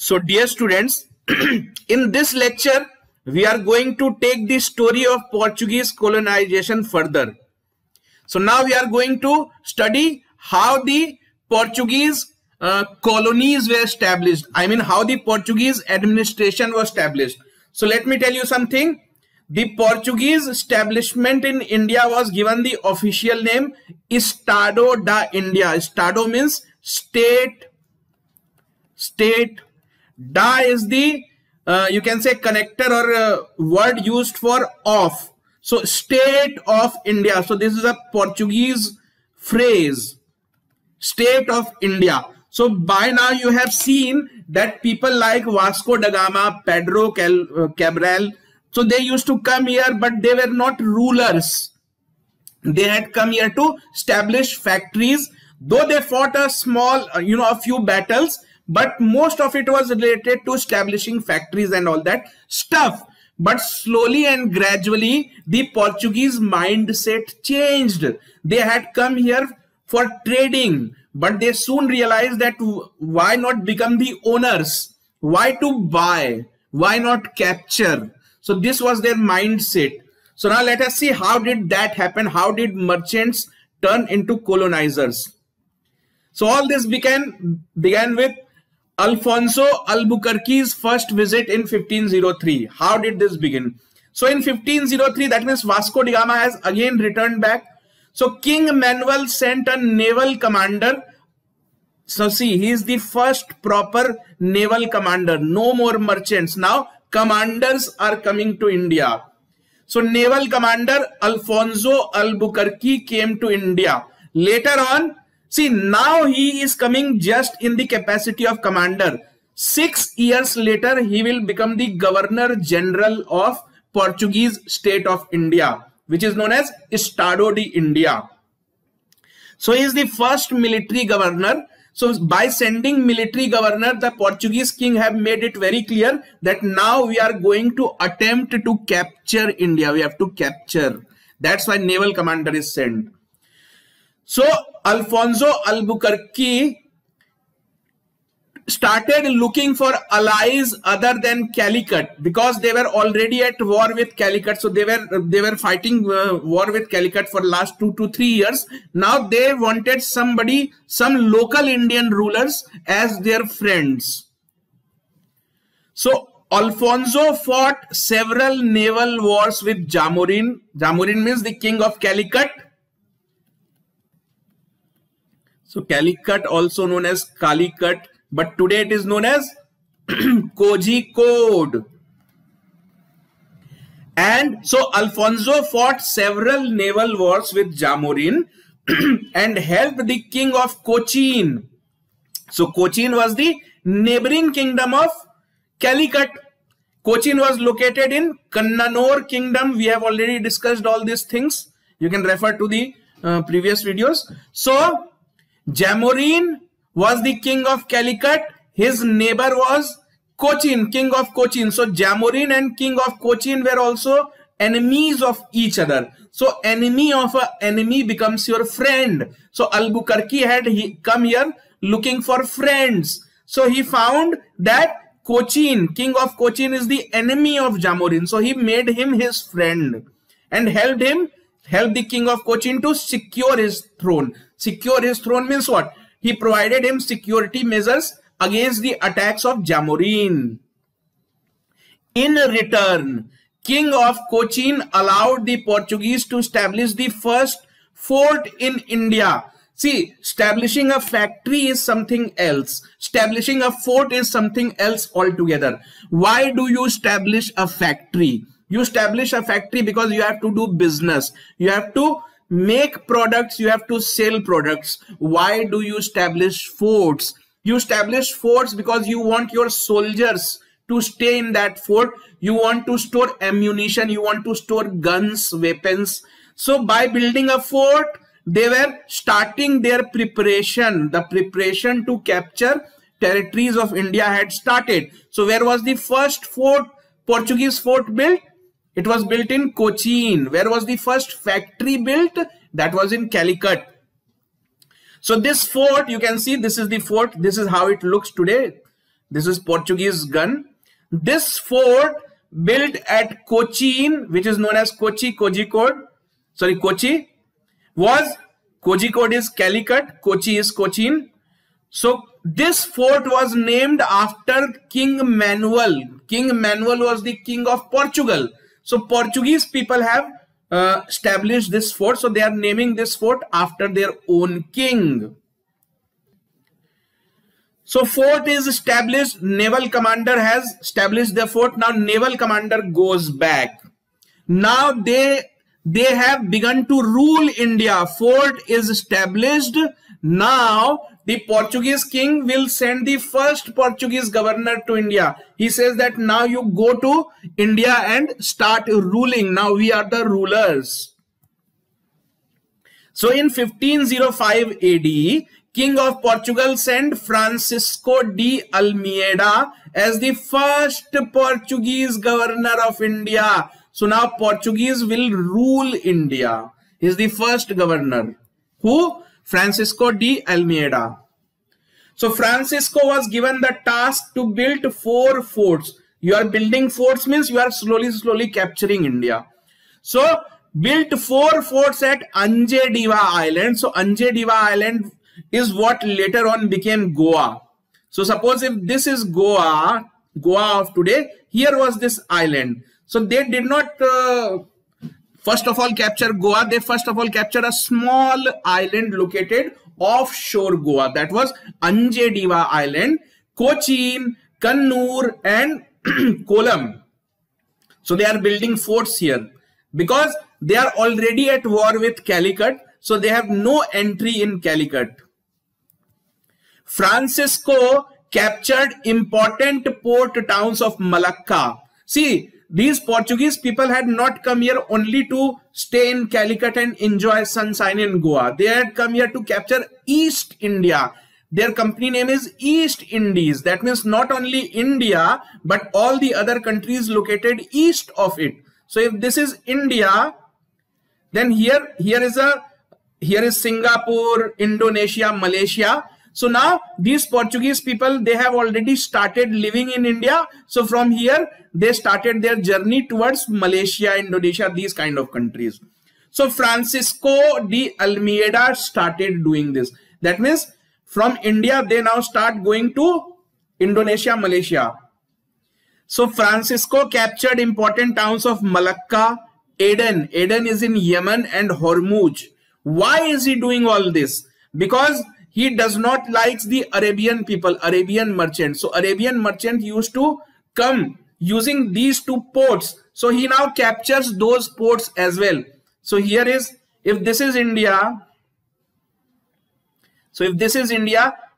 So dear students, in this lecture, we are going to take the story of Portuguese colonization further. So now we are going to study how the Portuguese colonies were established. I mean how the Portuguese administration was established. So let me tell you something. The Portuguese establishment in India was given the official name Estado da India. Estado means state. Da is the you can say connector or word used for of. So state of India. So this is a Portuguese phrase, state of India. So by now you have seen that people like Vasco da Gama, Pedro Cabral, so they used to come here, but they were not rulers. They had come here to establish factories, though they fought a small, a few battles, but most of it was related to establishing factories and all that stuff. But slowly and gradually, the Portuguese mindset changed. They had come here for trading, but they soon realized that why not become the owners? Why to buy? Why not capture? So this was their mindset. So now let us see how did that happen? How did merchants turn into colonizers? So all this began with Alfonso Albuquerque's first visit in 1503. How did this begin? So in 1503, that means Vasco da Gama has again returned back. So King Manuel sent a naval commander. So see, he is the first proper naval commander. No more merchants. Now commanders are coming to India. So naval commander Alfonso Albuquerque came to India. Later on, see, now he is coming just in the capacity of commander. 6 years later, he will become the Governor General of Portuguese state of India, which is known as Estado de India. So he is the first military governor. So by sending military governor, the Portuguese king have made it very clear that now we are going to attempt to capture India. We have to capture. That's why naval commander is sent. So Alfonso Albuquerque started looking for allies other than Calicut because they were already at war with Calicut. So they were fighting war with Calicut for last 2 to 3 years. Now they wanted some local Indian rulers as their friends. So Alfonso fought several naval wars with Jamorin. Jamorin means the king of Calicut. So Calicut, also known as Calicut, but today it is known as Kozhikode. And so Alfonso fought several naval wars with Jamorin and helped the king of Cochin. So Cochin was the neighboring kingdom of Calicut. Cochin was located in Kannanur kingdom. We have already discussed all these things. You can refer to the previous videos. So Jamorin was the king of Calicut. His neighbor was Cochin, king of Cochin. So Jamorin and king of Cochin were also enemies of each other. So enemy of an enemy becomes your friend. So Albuquerque had come here looking for friends. So he found that Cochin, king of Cochin, is the enemy of Jamorin. So he made him his friend and helped the king of Cochin to secure his throne. Secure his throne means what? He provided him security measures against the attacks of Jamorin. In return, king of Cochin allowed the Portuguese to establish the first fort in India. See, establishing a factory is something else. Establishing a fort is something else altogether. Why do you establish a factory? You establish a factory because you have to do business. You have to make products, you have to sell products. Why do you establish forts? You establish forts because you want your soldiers to stay in that fort. You want to store ammunition, you want to store guns, weapons. So by building a fort, they were starting their preparation. The preparation to capture territories of India had started. So where was the first fort, Portuguese fort built? It was built in Cochin. Where was the first factory built? That was in Calicut. So this fort, you can see, this is the fort. This is how it looks today. This is Portuguese gun. This fort built at Cochin, which is known as Kozhikode, was Kozhikode is Calicut, Kochi is Cochin. So this fort was named after King Manuel. King Manuel was the king of Portugal. So Portuguese people have established this fort. So they are naming this fort after their own king. So fort is established. Naval commander has established the fort. Now naval commander goes back. Now they have begun to rule India. Fort is established. Now the Portuguese king will send the first Portuguese governor to India. He says that now you go to India and start ruling. Now we are the rulers. So in 1505 AD, King of Portugal sent Francisco de Almeida as the first Portuguese governor of India. So now Portuguese will rule India. He is the first governor. Who? Francisco de Almeida. So Francisco was given the task to build 4 forts. You are building forts means you are slowly capturing India. So built 4 forts at Anje Diva Island. So Anje Diva Island is what later on became Goa. So suppose if this is Goa of today, here was this island. So they did not first of all capture Goa. They first of all captured a small island located offshore Goa. That was Anje Diva Island, Cochin, Kannur and Kollam. So they are building forts here because they are already at war with Calicut. So they have no entry in Calicut. Francisco captured important port towns of Malacca. See, these Portuguese people had not come here only to stay in Calicut and enjoy sunshine in Goa. They had come here to capture East India. Their company name is East Indies. That means not only India, but all the other countries located east of it. So if this is India, then here is Singapore, Indonesia, Malaysia. So now these Portuguese people, they have already started living in India. So from here, they started their journey towards Malaysia, Indonesia, these kind of countries. So Francisco de Almeida started doing this. That means from India, they now start going to Indonesia, Malaysia. So Francisco captured important towns of Malacca, Aden. Aden is in Yemen, and Hormuz. Why is he doing all this? Because he does not like the Arabian people, Arabian merchants. So Arabian merchant used to come using these 2 ports. So he now captures those ports as well. So here is, if this is India,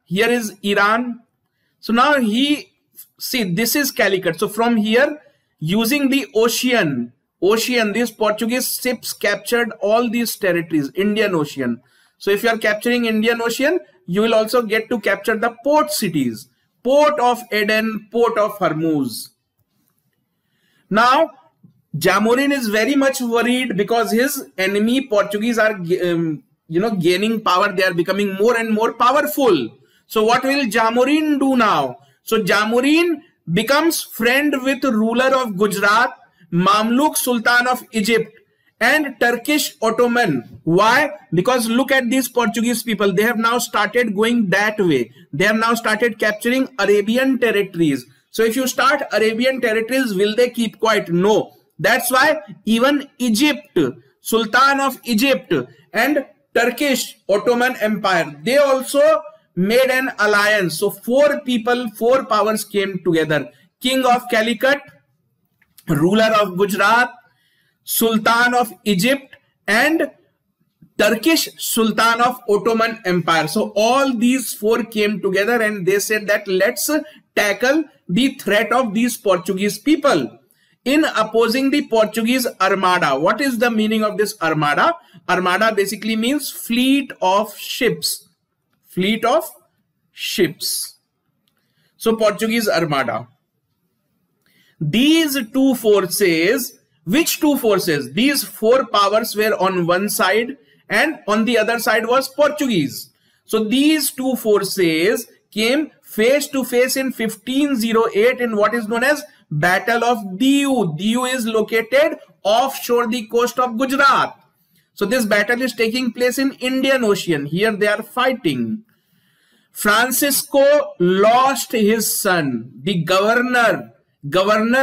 here is Iran. So now see, this is Calicut. So from here, using the ocean, these Portuguese ships captured all these territories, Indian Ocean. So if you are capturing Indian Ocean, you will also get to capture the port cities. Port of Aden, Port of Hormuz. Now, Jamorin is very much worried because his enemy Portuguese are gaining power. They are becoming more and more powerful. So what will Jamorin do now? So Jamorin becomes friend with ruler of Gujarat, Mamluk Sultan of Egypt, and Turkish Ottoman. Why? Because look at these Portuguese people. They have now started going that way. They have now started capturing Arabian territories. So if you start Arabian territories, will they keep quiet? No. That's why even Egypt, Sultan of Egypt and Turkish Ottoman Empire, they also made an alliance. So 4 people, 4 powers came together. King of Calicut, ruler of Gujarat, Sultan of Egypt and Turkish Sultan of Ottoman Empire. So all these 4 came together and they said that let's tackle the threat of these Portuguese people in opposing the Portuguese Armada. What is the meaning of this Armada? Armada basically means fleet of ships. Fleet of ships. So Portuguese Armada. These 2 forces, which 2 forces? These 4 powers were on one side and on the other side was Portuguese. So these 2 forces came face to face in 1508 in what is known as Battle of Diu. Diu is located offshore the coast of Gujarat. So this battle is taking place in Indian Ocean. Here they are fighting. Francisco lost his son. The governor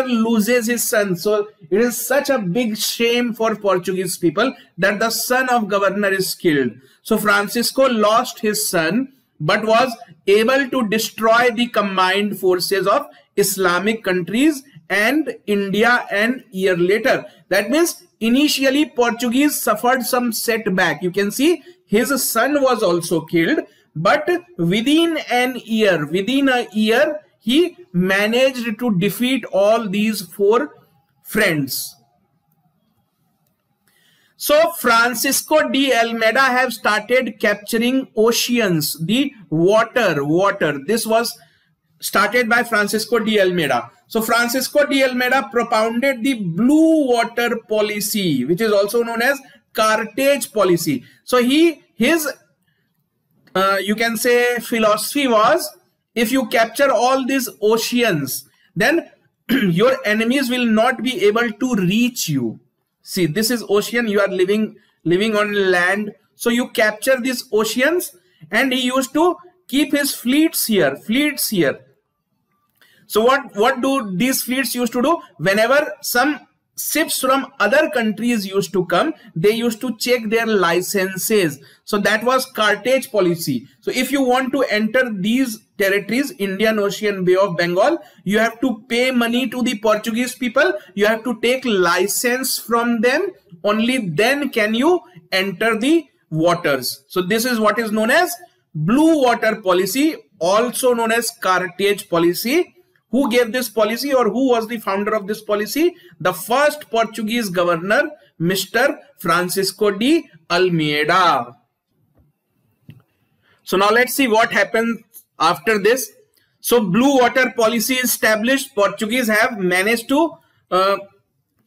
loses his son. So it is such a big shame for Portuguese people that the son of governor is killed. So Francisco lost his son, but was able to destroy the combined forces of Islamic countries and India an year later. That means initially Portuguese suffered some setback. You can see his son was also killed, but within a year, he managed to defeat all these four friends. So Francisco de Almeida have started capturing oceans, the water. This was started by Francisco de Almeida. So Francisco de Almeida propounded the blue water policy, which is also known as Carthage policy. So his you can say philosophy was, if you capture all these oceans, then your enemies will not be able to reach you. See, this is ocean, you are living on land. So you capture these oceans, and he used to keep his fleets here. So what do these fleets used to do? Whenever some ships from other countries used to come, they used to check their licenses. So that was Carthage policy. So if you want to enter these territories, Indian Ocean, Bay of Bengal, you have to pay money to the Portuguese people. You have to take license from them. Only then can you enter the waters. So this is what is known as blue water policy, also known as Carthage policy. Who gave this policy, or who was the founder of this policy? The first Portuguese governor, Mr. Francisco de Almeida. So now let's see what happens after this. So blue water policy established. Portuguese have managed to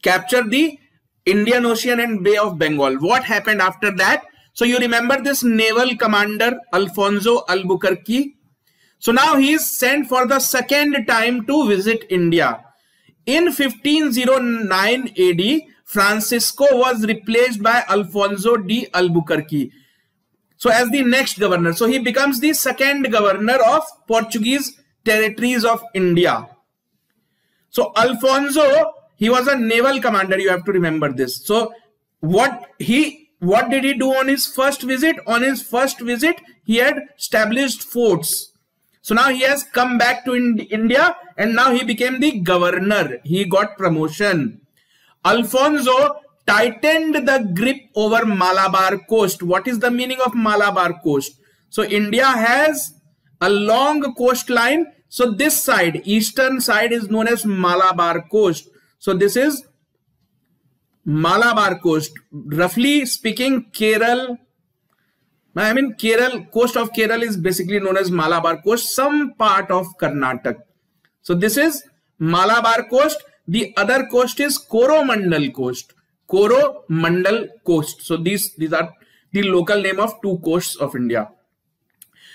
capture the Indian Ocean and Bay of Bengal. What happened after that? So you remember this naval commander Alfonso Albuquerque. So now he is sent for the second time to visit India. In 1509 AD, Francisco was replaced by Alfonso de Albuquerque. So as the next governor, so he becomes the second governor of Portuguese territories of India. So Alfonso, he was a naval commander, you have to remember this. So what did he do on his first visit? On his first visit, he had established forts. So now he has come back to India, and now he became the governor. He got promotion. Alfonso tightened the grip over Malabar coast. What is the meaning of Malabar coast? So India has a long coastline. So this side, eastern side, is known as Malabar coast. So this is Malabar coast. Roughly speaking, Kerala, coast of Kerala is basically known as Malabar coast, some part of Karnataka. So this is Malabar coast. The other coast is Coromandel coast. Coromandel coast. So these are the local name of two coasts of India.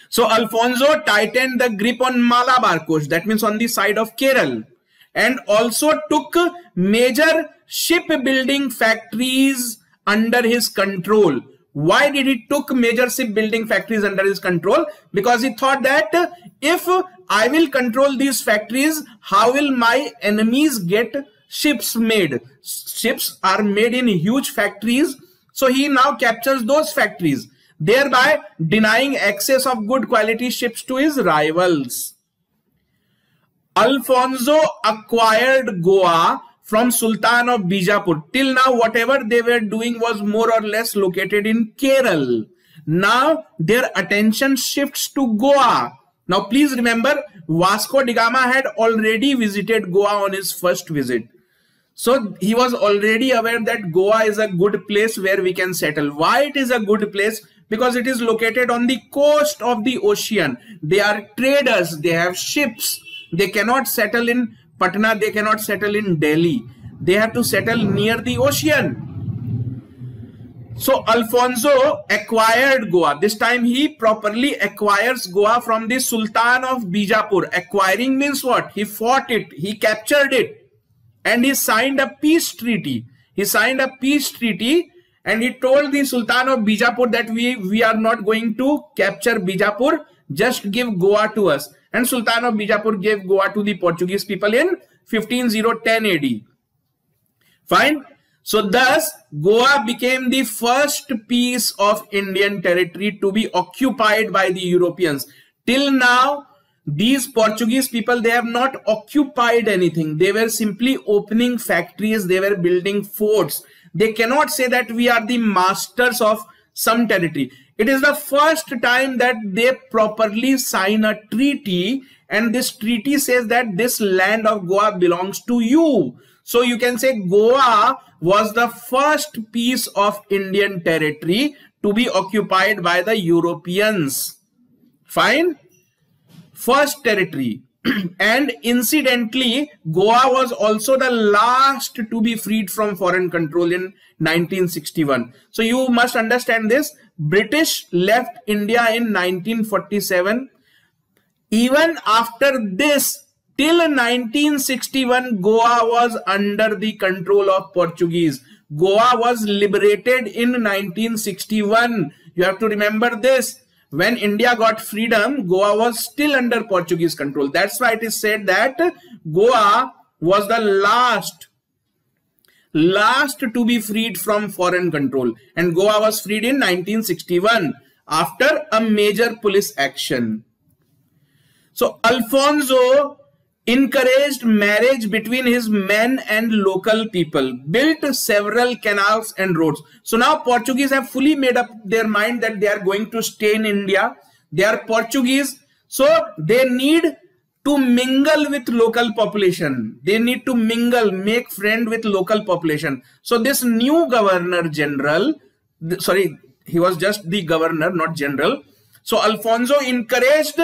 So Alfonso tightened the grip on Malabar coast, that means on the side of Kerala, and also took major shipbuilding factories under his control. Why did he took major shipbuilding factories under his control? Because he thought that if I will control these factories, how will my enemies get ships made? Ships are made in huge factories. So he now captures those factories, thereby denying access of good quality ships to his rivals. Alfonso acquired Goa from Sultan of Bijapur. Till now, whatever they were doing was more or less located in Kerala. Now, their attention shifts to Goa. Now, please remember, Vasco da Gama had already visited Goa on his first visit. So, he was already aware that Goa is a good place where we can settle. Why it is a good place? Because it is located on the coast of the ocean. They are traders. They have ships. They cannot settle in Patna, they cannot settle in Delhi. They have to settle near the ocean. So Alfonso acquired Goa. This time he properly acquires Goa from the Sultan of Bijapur. Acquiring means what? He fought it, he captured it, and he signed a peace treaty. He signed a peace treaty and he told the Sultan of Bijapur that we are not going to capture Bijapur, just give Goa to us. And Sultan of Bijapur gave Goa to the Portuguese people in 15010 AD. Fine. So thus, Goa became the first piece of Indian territory to be occupied by the Europeans. Till now, these Portuguese people, they have not occupied anything. They were simply opening factories. They were building forts. They cannot say that we are the masters of some territory. It is the first time that they properly sign a treaty, and this treaty says that this land of Goa belongs to you. So you can say Goa was the first piece of Indian territory to be occupied by the Europeans. Fine. First territory. And incidentally, Goa was also the last to be freed from foreign control in 1961. So you must understand this. British left India in 1947. Even after this, till 1961, Goa was under the control of Portuguese. Goa was liberated in 1961. You have to remember this. When India got freedom, Goa was still under Portuguese control. That's why it is said that Goa was the last to be freed from foreign control. And Goa was freed in 1961 after a major police action. So Alfonso encouraged marriage between his men and local people, built several canals and roads. So now Portuguese have fully made up their mind that they are going to stay in India. They are Portuguese, so they need to mingle with local population. They need to mingle, make friend with local population. So this new governor general, sorry, he was just the governor, not general. So Alfonso encouraged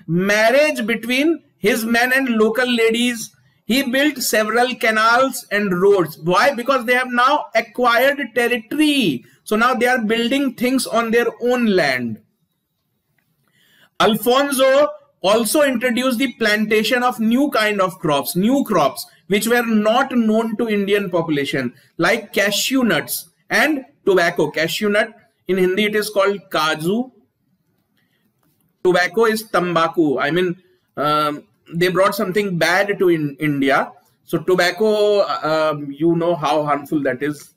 marriage between his men and local ladies. He built several canals and roads. Why? Because they have now acquired territory. So now they are building things on their own land. Alfonso also introduced the plantation of new kind of crops, which were not known to Indian population, like cashew nuts and tobacco. Cashew nut, in Hindi it is called kaju. Tobacco is tambaku. I mean, they brought something bad to India. So tobacco, you know how harmful that is.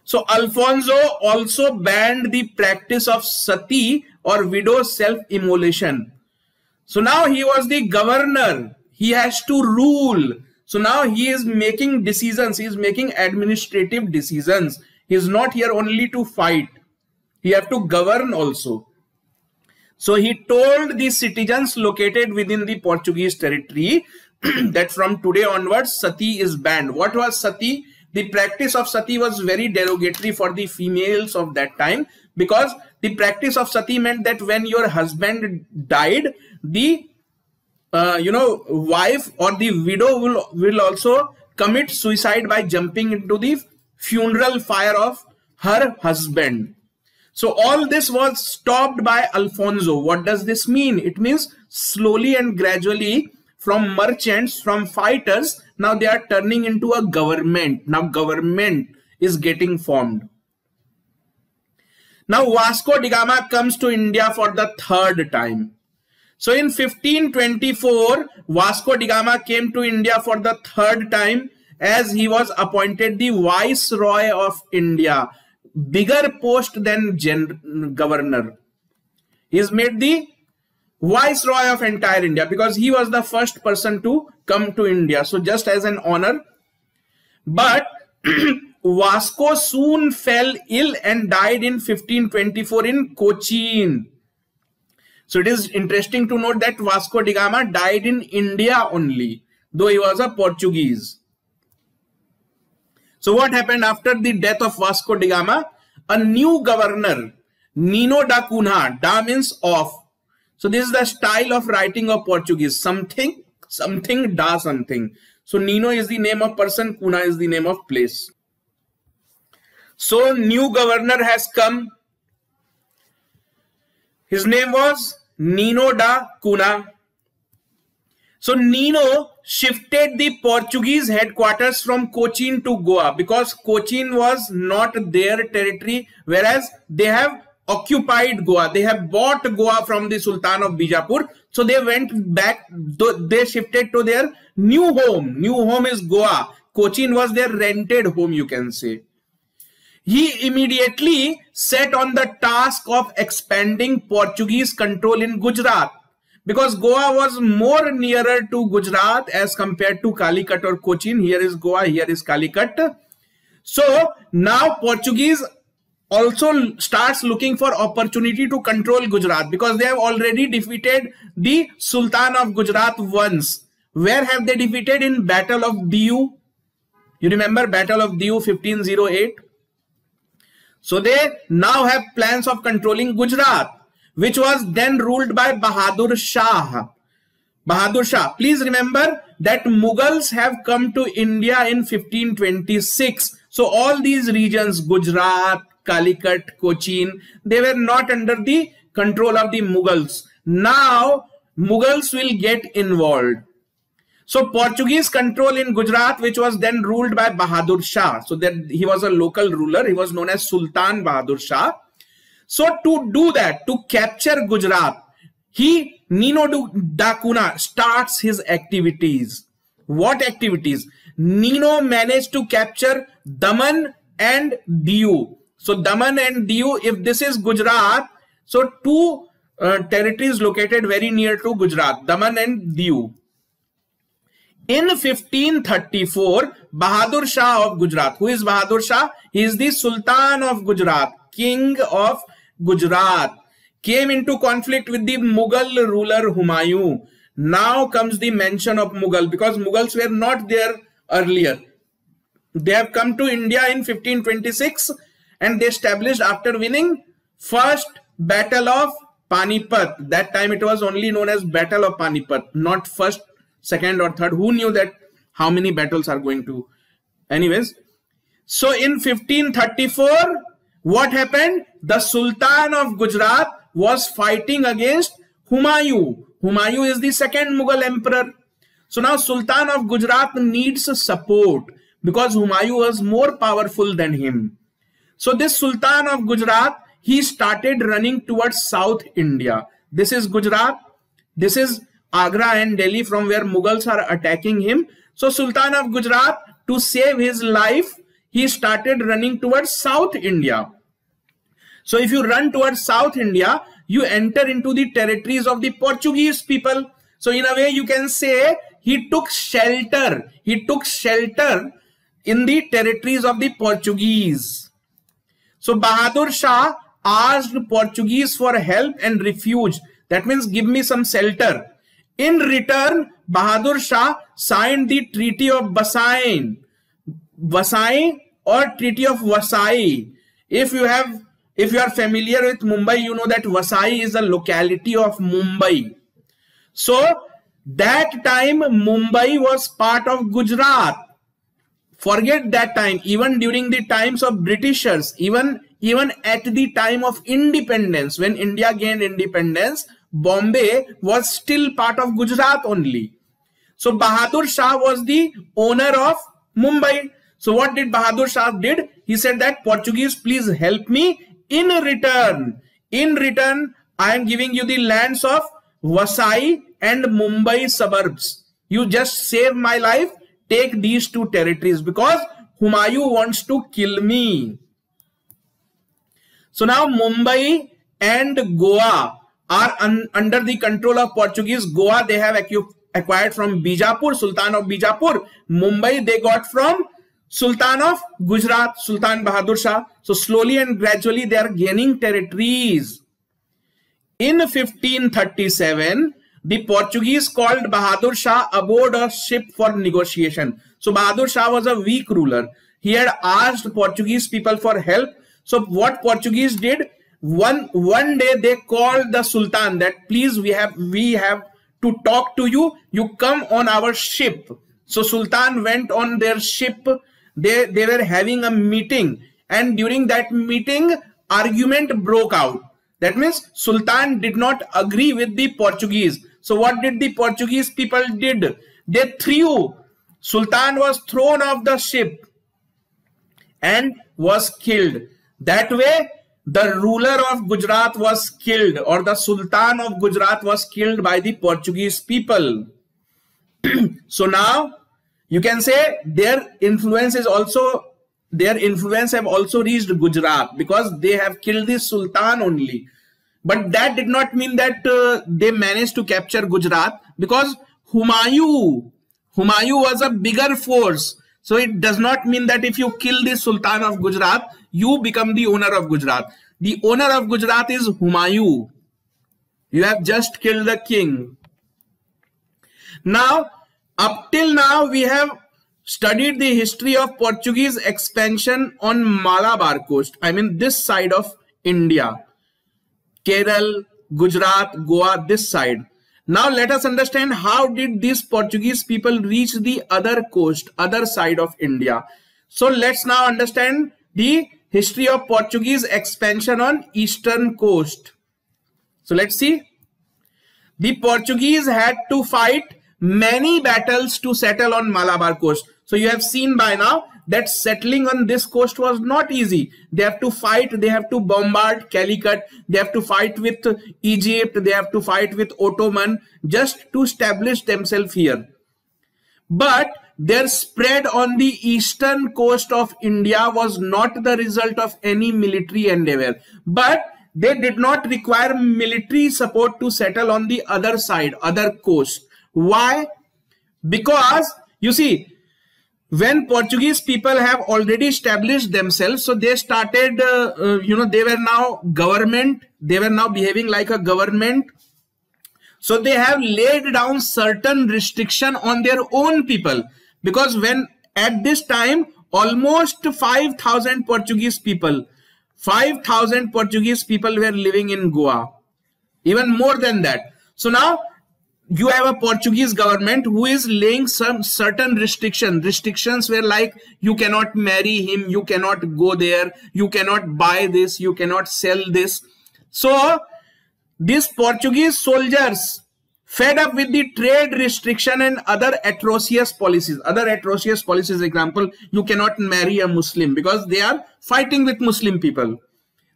So Alfonso also banned the practice of sati or widow self-immolation. So now he was the governor. He has to rule. So now he is making decisions. He is making administrative decisions. He is not here only to fight. He has to govern also. So he told the citizens located within the Portuguese territory that from today onwards, sati is banned. What was sati? The practice of sati was very derogatory for the females of that time, because the practice of sati meant that when your husband died, the wife or the widow will also commit suicide by jumping into the funeral fire of her husband. So all this was stopped by Alfonso. What does this mean? It means slowly and gradually, from merchants, from fighters, now they are turning into a government. Now government is getting formed. Now Vasco da Gama comes to India for the third time. So in 1524, Vasco da Gama came to India for the third time, as he was appointed the Viceroy of India. Bigger post than governor. He is made the Viceroy of entire India because he was the first person to come to India. So just as an honor. But Vasco soon fell ill and died in 1524 in Cochin. So it is interesting to note that Vasco da Gama died in India only, though he was a Portuguese. So what happened after the death of Vasco da Gama? A new governor, Nino da Cunha. Da means off. So this is the style of writing of Portuguese. Something, something, da something. So Nino is the name of person, Cunha is the name of place. So new governor has come. His name was Nino da Cunha. So Nino shifted the Portuguese headquarters from Cochin to Goa because Cochin was not their territory, whereas they have occupied Goa. They have bought Goa from the Sultan of Bijapur. So they went back, they shifted to their new home. New home is Goa. Cochin was their rented home, you can say. He immediately set on the task of expanding Portuguese control in Gujarat, because Goa was more nearer to Gujarat as compared to Calicut or Cochin. Here is Goa, here is Calicut. So now Portuguese also starts looking for opportunity to control Gujarat, because they have already defeated the Sultan of Gujarat once. Where have they defeated? In Battle of Diu. You remember Battle of Diu 1508? So they now have plans of controlling Gujarat, which was then ruled by Bahadur Shah. Bahadur Shah. Please remember that Mughals have come to India in 1526. So all these regions, Gujarat, Calicut, Cochin, they were not under the control of the Mughals. Now Mughals will get involved. So Portuguese control in Gujarat, which was then ruled by Bahadur Shah. So that he was a local ruler. He was known as Sultan Bahadur Shah. So to do that, to capture Gujarat, Nino da Cunha starts his activities. What activities? Nino managed to capture Daman and Diu. So Daman and Diu, if this is Gujarat, so two territories located very near to Gujarat, Daman and Diu. In 1534, Bahadur Shah of Gujarat. Who is Bahadur Shah? He is the Sultan of Gujarat, King of Gujarat. Came into conflict with the Mughal ruler Humayun. Now comes the mention of Mughal, because Mughals were not there earlier. They have come to India in 1526 and they established after winning first Battle of Panipat. That time it was only known as Battle of Panipat, not first, second or third. Who knew that how many battles are going to? Anyways, so in 1534, what happened? The Sultan of Gujarat was fighting against Humayun. Humayun is the second Mughal emperor. So now Sultan of Gujarat needs support because Humayun was more powerful than him. So this Sultan of Gujarat, he started running towards South India. This is Gujarat. This is Agra and Delhi, from where Mughals are attacking him. So Sultan of Gujarat, to save his life, he started running towards South India. So if you run towards South India, you enter into the territories of the Portuguese people. So in a way you can say he took shelter. He took shelter in the territories of the Portuguese. So Bahadur Shah asked Portuguese for help and refuge. That means give me some shelter. In return, Bahadur Shah signed the Treaty of Vasai. Vasai or Treaty of Vasai. If you are familiar with Mumbai, you know that Vasai is a locality of Mumbai. So that time Mumbai was part of Gujarat. Forget that time. Even during the times of Britishers, even at the time of independence, when India gained independence, Bombay was still part of Gujarat only. So Bahadur Shah was the owner of Mumbai. So what did Bahadur Shah did? He said that Portuguese, please help me. In return, I am giving you the lands of Vasai and Mumbai suburbs. You just save my life. Take these two territories because Humayun wants to kill me. So now Mumbai and Goa are under the control of Portuguese. Goa they have acquired from Bijapur, Sultan of Bijapur. Mumbai they got from Sultan of Gujarat, Sultan Bahadur Shah. So slowly and gradually they are gaining territories. In 1537, the Portuguese called Bahadur Shah aboard a ship for negotiation. So Bahadur Shah was a weak ruler. He had asked Portuguese people for help. So what Portuguese did? One day they called the Sultan that please we have to talk to you. You come on our ship. So Sultan went on their ship. They were having a meeting and during that meeting, argument broke out. That means Sultan did not agree with the Portuguese. So what did the Portuguese people did? They threw. Sultan was thrown off the ship and was killed. That way, the ruler of Gujarat was killed, or the Sultan of Gujarat was killed by the Portuguese people. So now you can say their influence have also reached Gujarat, because they have killed the Sultan only. But that did not mean that they managed to capture Gujarat, because Humayun was a bigger force. So it does not mean that if you kill the Sultan of Gujarat, you become the owner of Gujarat. The owner of Gujarat is Humayun. You have just killed the king. Now, up till now, we have studied the history of Portuguese expansion on Malabar coast. I mean, this side of India. Kerala, Gujarat, Goa, this side. Now, let us understand how did these Portuguese people reach the other coast, other side of India. So, let's now understand the history of Portuguese expansion on eastern coast. So, let's see. The Portuguese had to fight many battles to settle on Malabar coast. So you have seen by now that settling on this coast was not easy. They have to fight, they have to bombard Calicut, they have to fight with Egypt, they have to fight with Ottoman just to establish themselves here. But their spread on the eastern coast of India was not the result of any military endeavor. But they did not require military support to settle on the other side, other coast. Why? Because, you see, when Portuguese people have already established themselves, so they started, they were now government, they were now behaving like a government. So they have laid down certain restriction on their own people. Because when at this time, almost 5,000 Portuguese people were living in Goa. Even more than that. So now, you have a Portuguese government who is laying some certain restrictions. Restrictions were like, you cannot marry him, you cannot go there, you cannot buy this, you cannot sell this. So these Portuguese soldiers, fed up with the trade restriction and other atrocious policies. Example, you cannot marry a Muslim because they are fighting with Muslim people.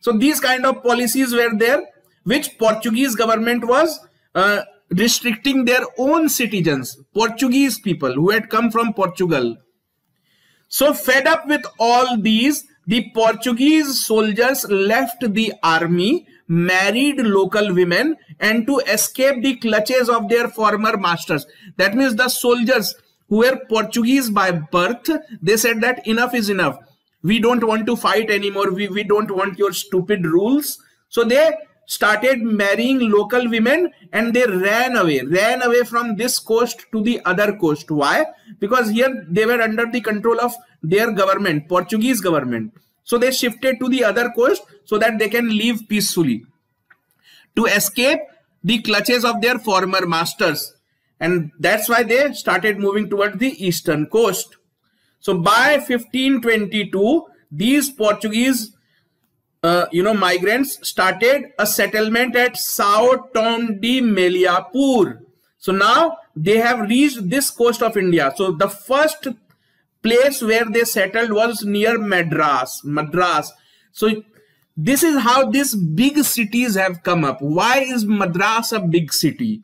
So these kind of policies were there, which Portuguese government was restricting their own citizens, Portuguese people who had come from Portugal. So fed up with all these, the Portuguese soldiers left the army, married local women, and to escape the clutches of their former masters. That means the soldiers who were Portuguese by birth, they said that enough is enough. We don't want to fight anymore. We don't want your stupid rules. So they started marrying local women and they ran away from this coast to the other coast. Why? Because here they were under the control of their government, Portuguese government. So they shifted to the other coast so that they can live peacefully to escape the clutches of their former masters. And that's why they started moving towards the eastern coast. So by 1522, these Portuguese migrants started a settlement at Sao Tome de Meliapur. So now they have reached this coast of India. So the first place where they settled was near Madras. So this is how these big cities have come up. Why is Madras a big city?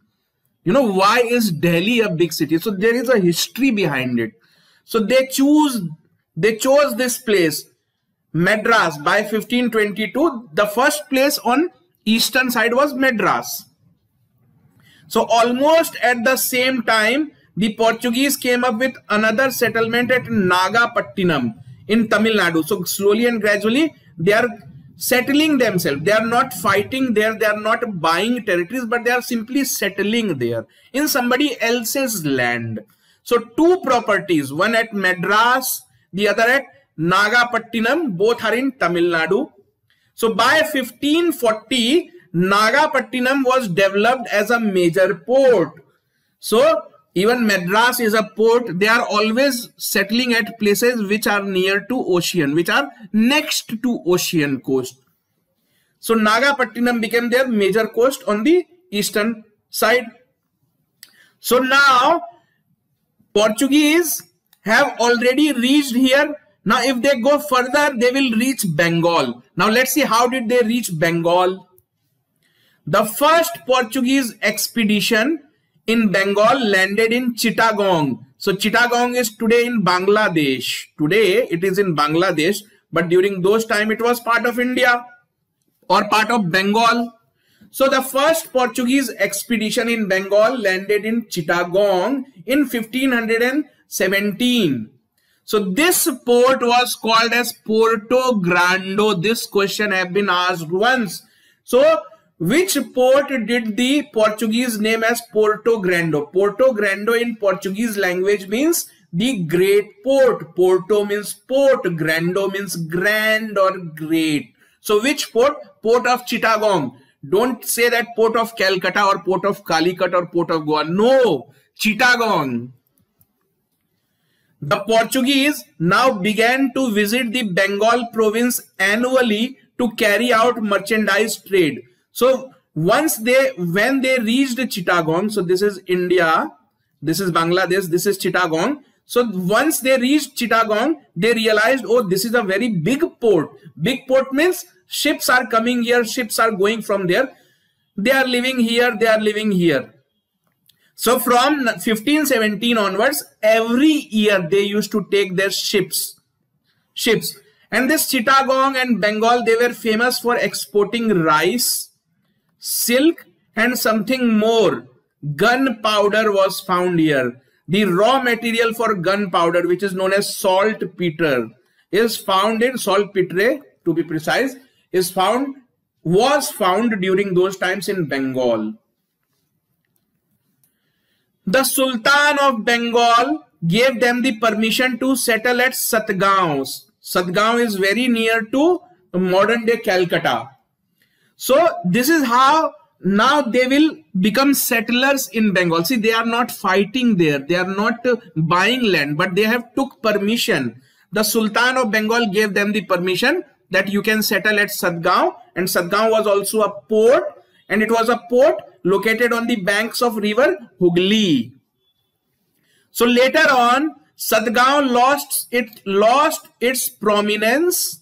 Why is Delhi a big city? So there is a history behind it. So they chose this place, Madras. By 1522, the first place on eastern side was Madras. So almost at the same time, the Portuguese came up with another settlement at Nagapattinam in Tamil Nadu. So slowly and gradually, they are settling themselves. They are not fighting there. They are not buying territories, but they are simply settling there in somebody else's land. So two properties, one at Madras, the other at Nagapattinam, both are in Tamil Nadu. So by 1540, Nagapattinam was developed as a major port. So Even Madras is a port. They are always settling at places which are near to ocean, which are next to ocean coast. So Nagapattinam became their major coast on the eastern side. So now Portuguese have already reached here. Now if they go further, they will reach Bengal. Now let's see how did they reach Bengal. The first Portuguese expedition in Bengal landed in Chittagong. So Chittagong is today in Bangladesh. Today it is in Bangladesh, but during those time it was part of India or part of Bengal. So the first Portuguese expedition in Bengal landed in Chittagong in 1517. So this port was called as Porto Grande. This question have been asked once. So which port did the Portuguese name as Porto Grande? Porto Grande in Portuguese language means the great port. Porto means port, Grande means grand or great. So which port? Port of Chittagong. Don't say that port of Calcutta or port of Calicut or port of Goa. No, Chittagong. The Portuguese now began to visit the Bengal province annually to carry out merchandise trade. So when they reached Chittagong, so this is India, this is Bangladesh, this is Chittagong. So once they reached Chittagong, they realized, oh, this is a very big port. Big port means ships are coming here, ships are going from there. They are living here, they are living here. So from 1517 onwards, every year they used to take their ships. And this Chittagong and Bengal, they were famous for exporting rice, silk and something more. Gunpowder was found here. The raw material for gunpowder, which is known as saltpeter, is found in saltpetre, to be precise, was found during those times in Bengal. The Sultan of Bengal gave them the permission to settle at Satgaon. Satgaon is very near to modern day Calcutta. So this is how now they will become settlers in Bengal. See, they are not fighting there. They are not buying land, but they have took permission. The Sultan of Bengal gave them the permission that you can settle at Satgaon. And Satgaon was also a port. And it was a port located on the banks of river Hooghly. So later on, Satgaon lost its prominence,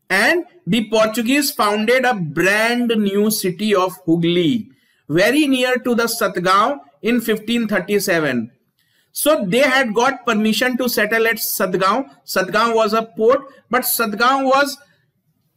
and the Portuguese founded a brand new city of Hooghly, very near to the Satgaon in 1537. So they had got permission to settle at Satgaon. Satgaon was a port, but Satgaon was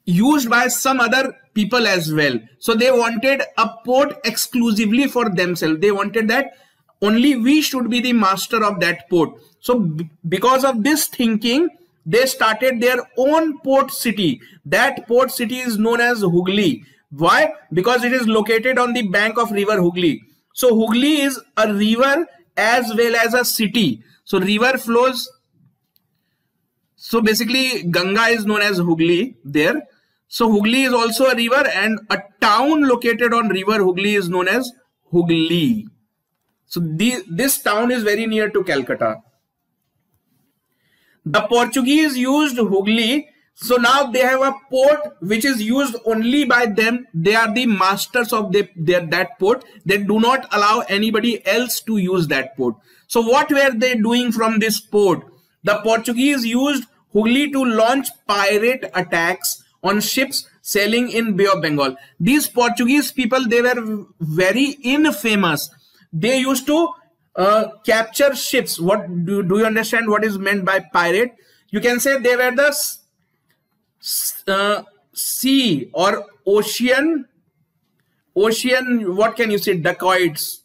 used by some other people as well. So they wanted a port exclusively for themselves. They wanted that only we should be the master of that port. So because of this thinking, they started their own port city. That port city is known as Hooghly. Why? Because it is located on the bank of river Hooghly. So Hooghly is a river as well as a city. So river flows. So basically Ganga is known as Hooghly there. So Hooghly is also a river, and a town located on river Hooghly is known as Hooghly. So this town is very near to Calcutta. The Portuguese used Hooghly. So now they have a port which is used only by them. They are the masters of that port. They do not allow anybody else to use that port. So what were they doing from this port? The Portuguese used Hooghly to launch pirate attacks on ships sailing in Bay of Bengal. These Portuguese people, they were very infamous. They used to capture ships. What do you understand what is meant by pirate? You can say they were the sea or ocean, what can you say? Dacoits.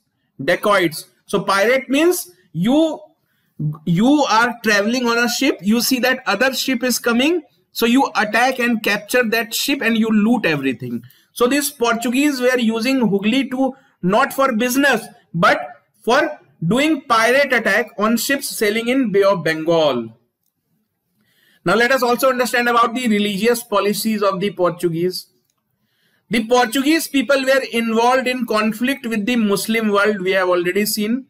So pirate means you are traveling on a ship, you see that other ship is coming, so you attack and capture that ship and you loot everything. So these Portuguese were using Hooghly to not for business but for doing pirate attack on ships sailing in Bay of Bengal. Now let us also understand about the religious policies of the Portuguese. The Portuguese people were involved in conflict with the Muslim world, we have already seen.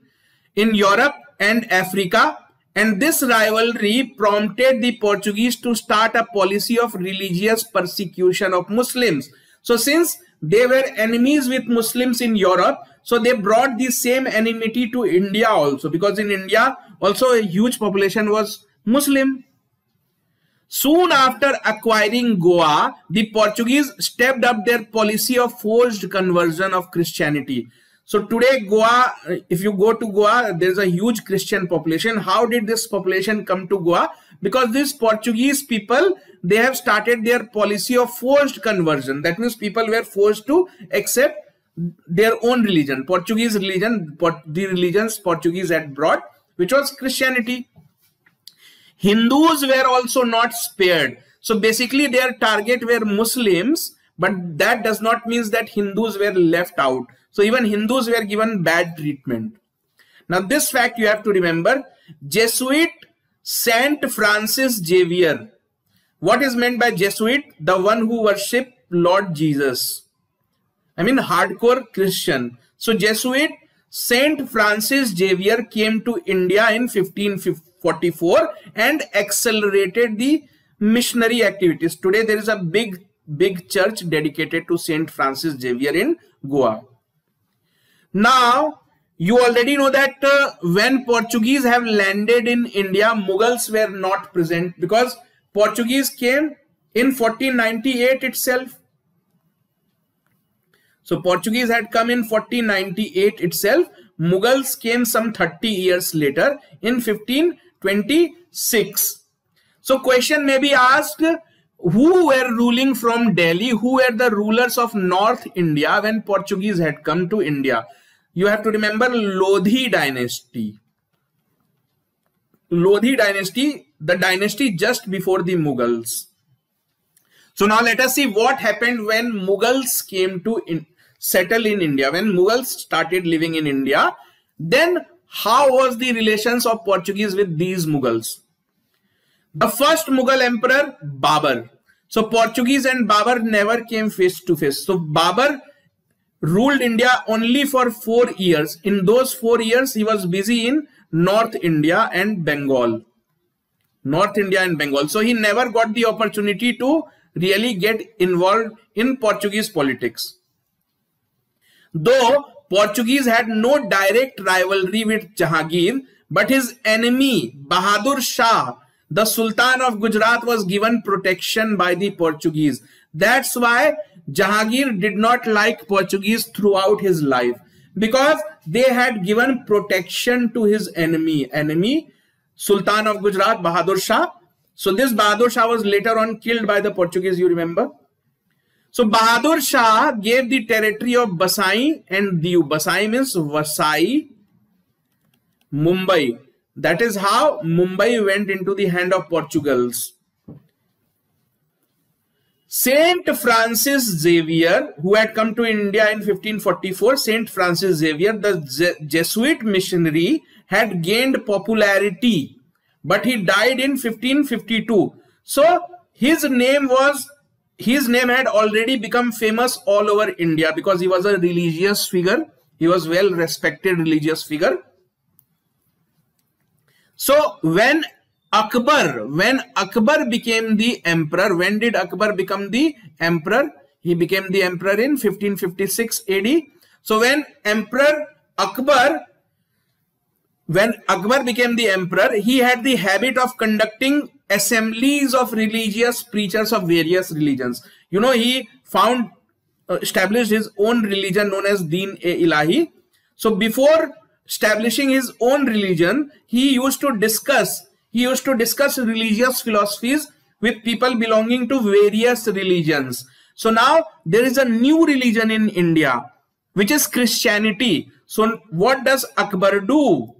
in Europe and Africa, and this rivalry prompted the Portuguese to start a policy of religious persecution of Muslims. So since they were enemies with Muslims in Europe, so they brought the same enmity to India also, because in India also a huge population was Muslim. Soon after acquiring Goa, the Portuguese stepped up their policy of forced conversion of Christianity. So today Goa, if you go to Goa, there's a huge Christian population. How did this population come to Goa? Because these Portuguese people, they have started their policy of forced conversion. That means people were forced to accept their own religion, Portuguese religion, the religions Portuguese had brought, which was Christianity. Hindus were also not spared. So basically their target were Muslims, but that does not mean that Hindus were left out. So even Hindus were given bad treatment. Now this fact you have to remember. Jesuit Saint Francis Xavier. What is meant by Jesuit? The one who worship Lord Jesus. I mean hardcore Christian. So Jesuit Saint Francis Xavier came to India in 1544 and accelerated the missionary activities. Today there is a big church dedicated to Saint Francis Xavier in Goa. Now you already know that when Portuguese have landed in India, Mughals were not present, because Portuguese came in 1498 itself. So Portuguese had come in 1498 itself. Mughals came some 30 years later in 1526. So question may be asked, who were ruling from Delhi? Who were the rulers of North India when Portuguese had come to India? You have to remember Lodhi dynasty. Lodhi dynasty, the dynasty just before the Mughals. So now let us see what happened when Mughals came to settle in India. When Mughals started living in India, then how was the relations of Portuguese with these Mughals? The first Mughal emperor, Babur. So Portuguese and Babur never came face to face. So Babur ruled India only for 4 years. In those 4 years, he was busy in North India and Bengal. North India and Bengal. So he never got the opportunity to really get involved in Portuguese politics. Though Portuguese had no direct rivalry with Jahangir, but his enemy Bahadur Shah, the Sultan of Gujarat, was given protection by the Portuguese. That's why Jahangir did not like Portuguese throughout his life, because they had given protection to his enemy Sultan of Gujarat, Bahadur Shah. So this Bahadur Shah was later on killed by the Portuguese, you remember. So Bahadur Shah gave the territory of Basai and Diu. Basai means Vasai, Mumbai. That is how Mumbai went into the hand of Portugals. Saint Francis Xavier, who had come to India in 1544, Saint Francis Xavier, the Jesuit missionary, had gained popularity, but he died in 1552. So his name had already become famous all over India, because he was a religious figure. He was well respected religious figure. So when Akbar became the emperor, when did Akbar become the emperor? He became the emperor in 1556 AD. So when Akbar became the emperor, he had the habit of conducting assemblies of religious preachers of various religions. You know, he established his own religion known as Deen-e-Ilahi. So before establishing his own religion, he used to discuss religious philosophies with people belonging to various religions. So now there is a new religion in India, which is Christianity. So what does Akbar do?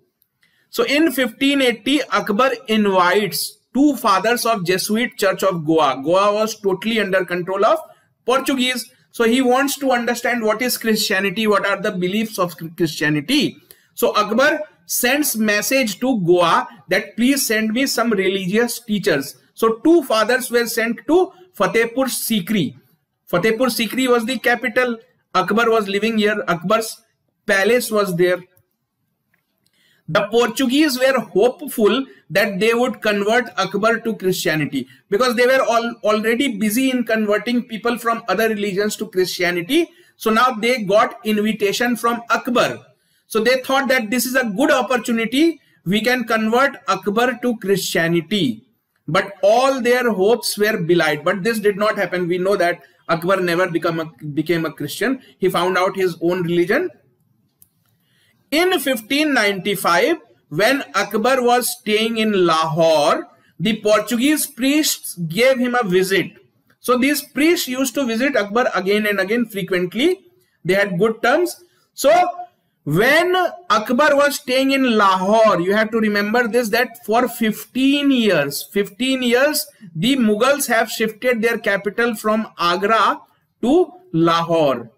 So in 1580, Akbar invites 2 fathers of Jesuit Church of Goa. Goa was totally under control of Portuguese. So he wants to understand what is Christianity, what are the beliefs of Christianity. So Akbar sends message to Goa that please send me some religious teachers. So 2 fathers were sent to Fatehpur Sikri. Fatehpur Sikri was the capital. Akbar was living here. Akbar's palace was there. The Portuguese were hopeful that they would convert Akbar to Christianity because they were already busy in converting people from other religions to Christianity. So now they got invitation from Akbar. So they thought that this is a good opportunity. We can convert Akbar to Christianity. But all their hopes were belied. But this did not happen. We know that Akbar never became a Christian. He found out his own religion. In 1595, when Akbar was staying in Lahore, the Portuguese priests gave him a visit. So these priests used to visit Akbar again and again frequently. They had good terms. So when Akbar was staying in Lahore, you have to remember this, that for 15 years, the Mughals have shifted their capital from Agra to Lahore.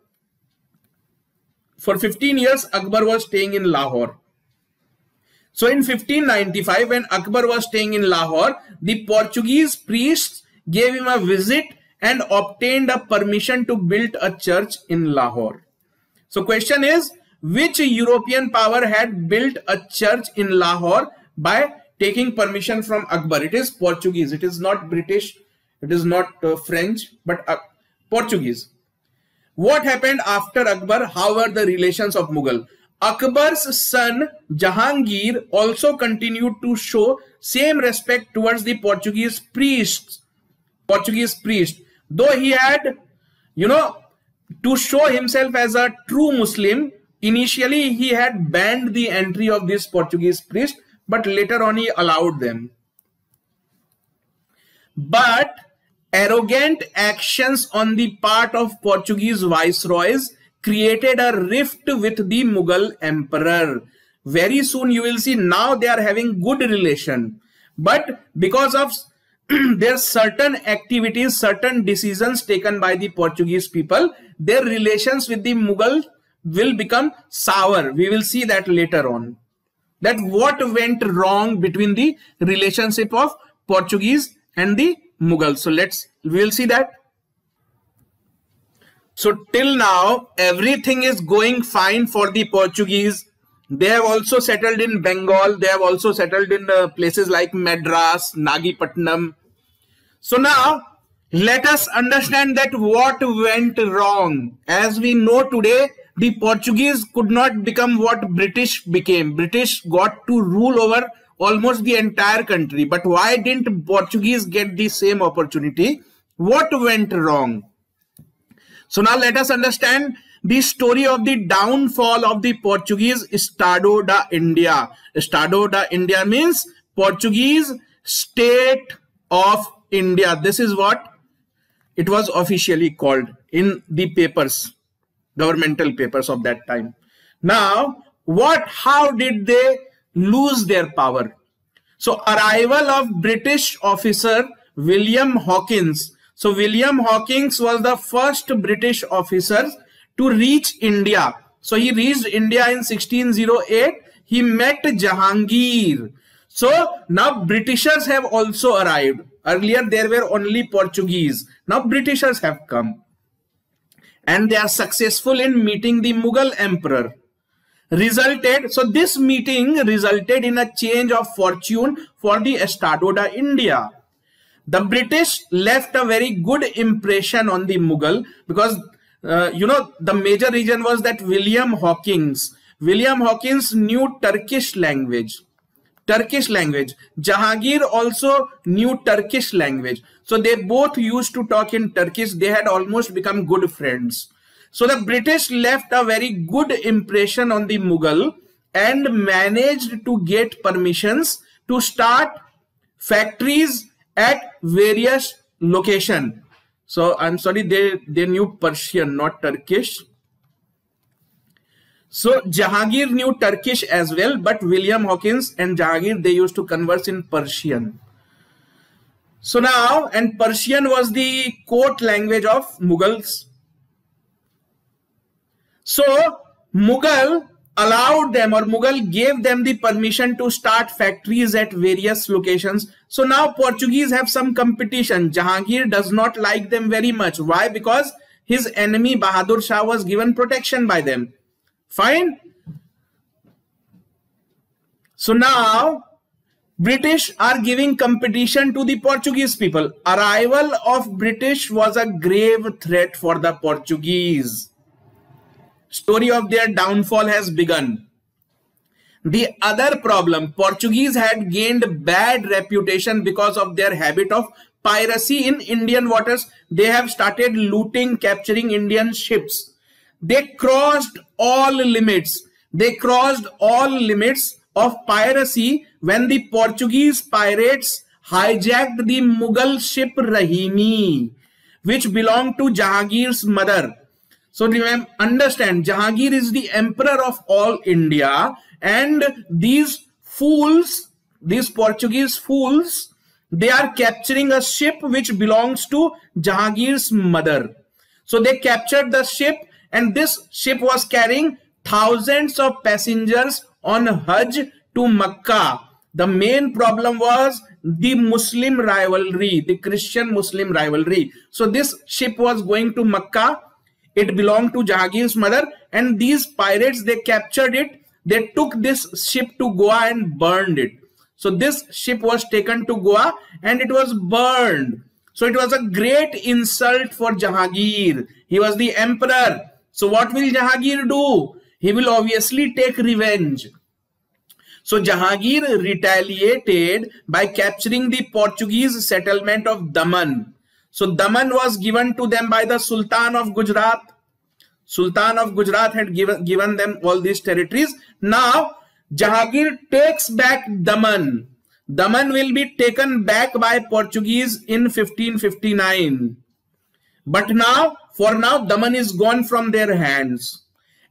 For 15 years, Akbar was staying in Lahore. So in 1595, when Akbar was staying in Lahore, the Portuguese priests gave him a visit and obtained a permission to build a church in Lahore. So question is, which European power had built a church in Lahore by taking permission from Akbar? It is Portuguese. It is not British. It is not French, but Portuguese. What happened after Akbar? How were the relations of Mughal? Akbar's son Jahangir also continued to show same respect towards the Portuguese priest, though he had, to show himself as a true Muslim. Initially, he had banned the entry of this Portuguese priest, but later on he allowed them. But arrogant actions on the part of Portuguese viceroys created a rift with the Mughal emperor. Very soon you will see now they are having good relation. But because of their certain activities, certain decisions taken by the Portuguese people, their relations with the Mughal will become sour. We will see that later on. That what went wrong between the relationship of Portuguese and the Mughals. So we will see that. So till now, everything is going fine for the Portuguese. They have also settled in Bengal. They have also settled in places like Madras, Nagapattinam. So now, let us understand that what went wrong. As we know today, the Portuguese could not become what British became. British got to rule over almost the entire country. But why didn't Portuguese get the same opportunity? What went wrong? So now let us understand the story of the downfall of the Portuguese Estado da India. Estado da India means Portuguese State of India. This is what it was officially called in the papers, governmental papers of that time. Now, how did they lose their power? So arrival of British officer William Hawkins. So William Hawkins was the first British officer to reach India. So he reached India in 1608. He met Jahangir. So now Britishers have also arrived. Earlier there were only Portuguese. Now Britishers have come. And they are successful in meeting the Mughal emperor. So this meeting resulted in a change of fortune for the Estado da India. The British left a very good impression on the Mughal because, the major reason was that William Hawkins knew Turkish language. Jahangir also knew Turkish language. So they both used to talk in Turkish. They had almost become good friends. So the British left a very good impression on the Mughal and managed to get permissions to start factories at various locations. So I'm sorry, they knew Persian, not Turkish. So Jahangir knew Turkish as well, but William Hawkins and Jahangir, they used to converse in Persian. So now, and Persian was the court language of Mughals. So Mughal allowed them, or Mughal gave them the permission to start factories at various locations. So now Portuguese have some competition. Jahangir does not like them very much. Why? Because his enemy Bahadur Shah was given protection by them. Fine. So now British are giving competition to the Portuguese people. Arrival of British was a grave threat for the Portuguese. Story of their downfall has begun. The other problem, Portuguese had gained bad reputation because of their habit of piracy in Indian waters. They have started looting, capturing Indian ships. They crossed all limits. They crossed all limits of piracy when the Portuguese pirates hijacked the Mughal ship Rahimi, which belonged to Jahangir's mother. So remember, understand, Jahangir is the emperor of all India, and these fools, these Portuguese fools, they are capturing a ship which belongs to Jahangir's mother. So they captured the ship, and this ship was carrying thousands of passengers on Hajj to Makkah. The main problem was the Muslim rivalry, the Christian-Muslim rivalry. So this ship was going to Makkah. It belonged to Jahangir's mother, and these pirates, they captured it. They took this ship to Goa and burned it. So this ship was taken to Goa and it was burned. So it was a great insult for Jahangir. He was the emperor. So what will Jahangir do? He will obviously take revenge. So Jahangir retaliated by capturing the Portuguese settlement of Daman. So Daman was given to them by the Sultan of Gujarat. Sultan of Gujarat had given them all these territories. Now Jahangir takes back Daman. Daman will be taken back by Portuguese in 1559. But now, for now, Daman is gone from their hands.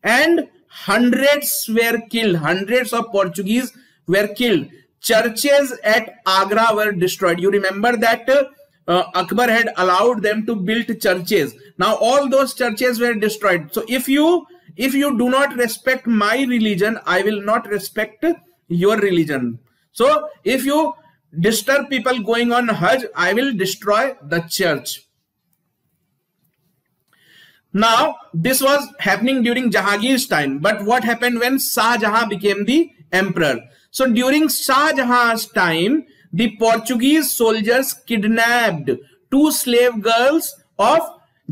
And hundreds were killed. Hundreds of Portuguese were killed. Churches at Agra were destroyed. You remember that Akbar had allowed them to build churches. Now all those churches were destroyed. So if you do not respect my religion, I will not respect your religion. So if you disturb people going on Hajj, I will destroy the church. Now this was happening during Jahangir's time. But what happened when Shah Jahan became the emperor? So during Shah Jahan's time, the Portuguese soldiers kidnapped 2 slave girls of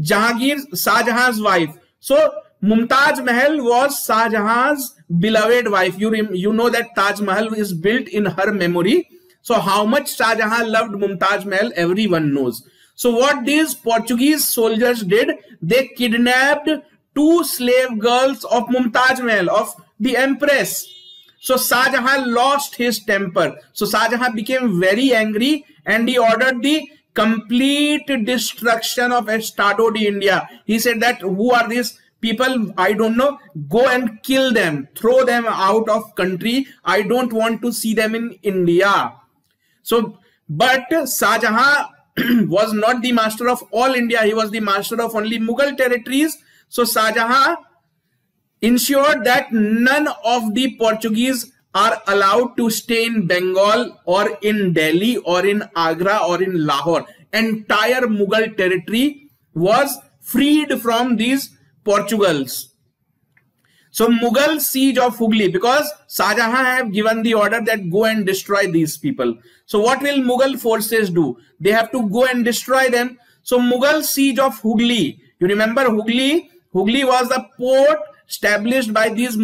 Shah Jahan's wife. So Mumtaz Mahal was Shah Jahan's beloved wife. You know that Taj Mahal is built in her memory. So how much Shah Jahan loved Mumtaz Mahal, everyone knows. So what these Portuguese soldiers did, they kidnapped 2 slave girls of Mumtaz Mahal, of the empress. So Shah Jahan lost his temper. So Shah Jahan became very angry and he ordered the complete destruction of Estado de India. He said that, who are these people? I don't know. Go and kill them. Throw them out of country. I don't want to see them in India. So, but Shah Jahan was not the master of all India. He was the master of only Mughal territories. So Shah Jahan ensured that none of the Portuguese are allowed to stay in Bengal or in Delhi or in Agra or in Lahore. Entire Mughal territory was freed from these Portugals. So Mughal siege of Hooghly, because Shah Jahan have given the order that go and destroy these people. So what will Mughal forces do? They have to go and destroy them. So Mughal siege of Hooghly. You remember Hooghly? Hooghly was the port established by these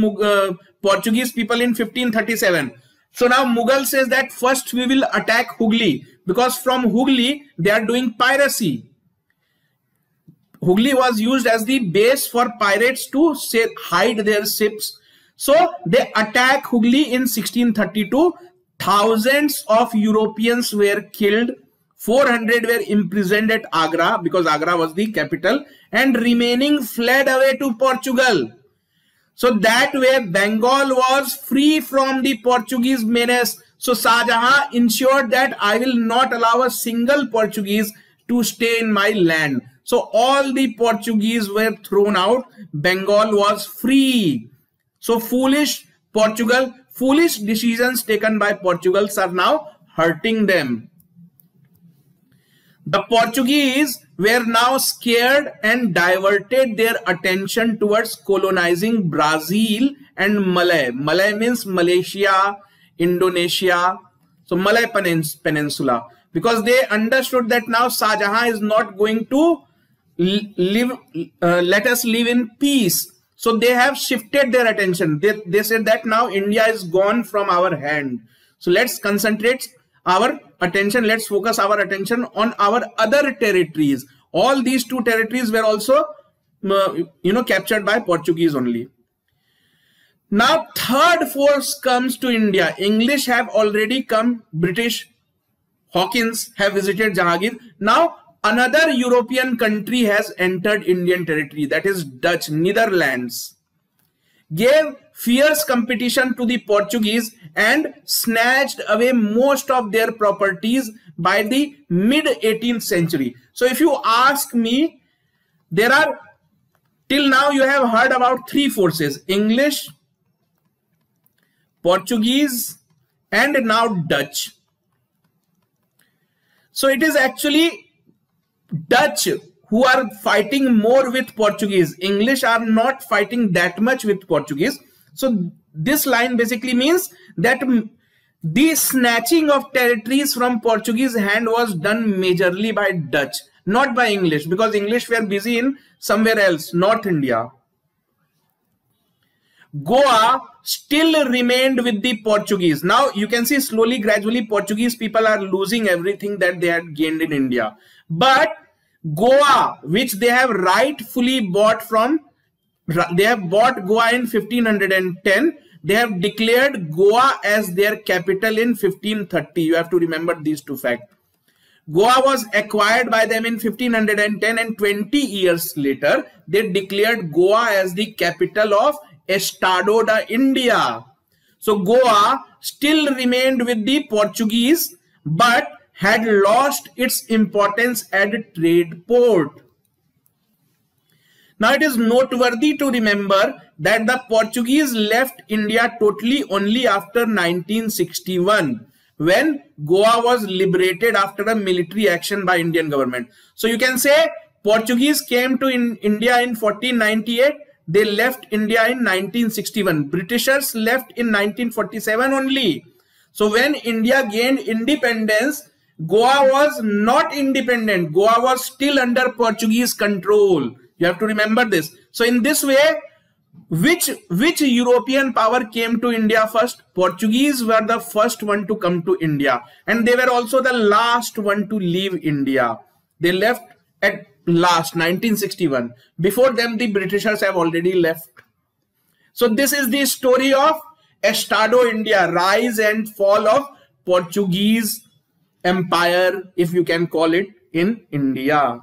Portuguese people in 1537. So now Mughal says that first we will attack Hooghly, because from Hooghly they are doing piracy. Hooghly was used as the base for pirates to hide their ships. So they attack Hooghly in 1632. Thousands of Europeans were killed. 400 were imprisoned at Agra, because Agra was the capital, and remaining fled away to Portugal. So that way Bengal was free from the Portuguese menace. So Shah Jahan ensured that I will not allow a single Portuguese to stay in my land. So all the Portuguese were thrown out. Bengal was free. So foolish Portugal, foolish decisions taken by Portugals are now hurting them. The Portuguese were now scared and diverted their attention towards colonizing Brazil and Malay. Malay means Malaysia, Indonesia, so Malay Peninsula, because they understood that now Shah Jahan is not going to let us live in peace. So they have shifted their attention. They said that now India is gone from our hand. So let's concentrate our attention. Let's focus our attention on our other territories. All these two territories were also, captured by Portuguese only. Now third force comes to India. English have already come. British, Hawkins have visited Jahangir. Now another European country has entered Indian territory, that is Dutch, Netherlands, gave fierce competition to the Portuguese and snatched away most of their properties by the mid 18th century. So if you ask me, there are, till now you have heard about three forces: English, Portuguese, and now Dutch. So it is actually Dutch who are fighting more with Portuguese. English are not fighting that much with Portuguese. So this line basically means that the snatching of territories from Portuguese hand was done majorly by Dutch, not by English, because English were busy in somewhere else, North India. Goa still remained with the Portuguese. Now you can see slowly, gradually, Portuguese people are losing everything that they had gained in India. But Goa, which they have rightfully bought from, they have bought Goa in 1510. They have declared Goa as their capital in 1530. You have to remember these two facts. Goa was acquired by them in 1510, and 20 years later, they declared Goa as the capital of Estado da India. So Goa still remained with the Portuguese, but had lost its importance as a trade port. Now it is noteworthy to remember that the Portuguese left India totally only after 1961, when Goa was liberated after a military action by Indian government. So you can say Portuguese came to India in 1498. They left India in 1961. Britishers left in 1947 only. So when India gained independence, Goa was not independent. Goa was still under Portuguese control. You have to remember this. So in this way, which European power came to India first? Portuguese were the first one to come to India, and they were also the last one to leave India. They left at last 1961. Before them, the Britishers have already left. So this is the story of Estado India, rise and fall of Portuguese empire, if you can call it, in India.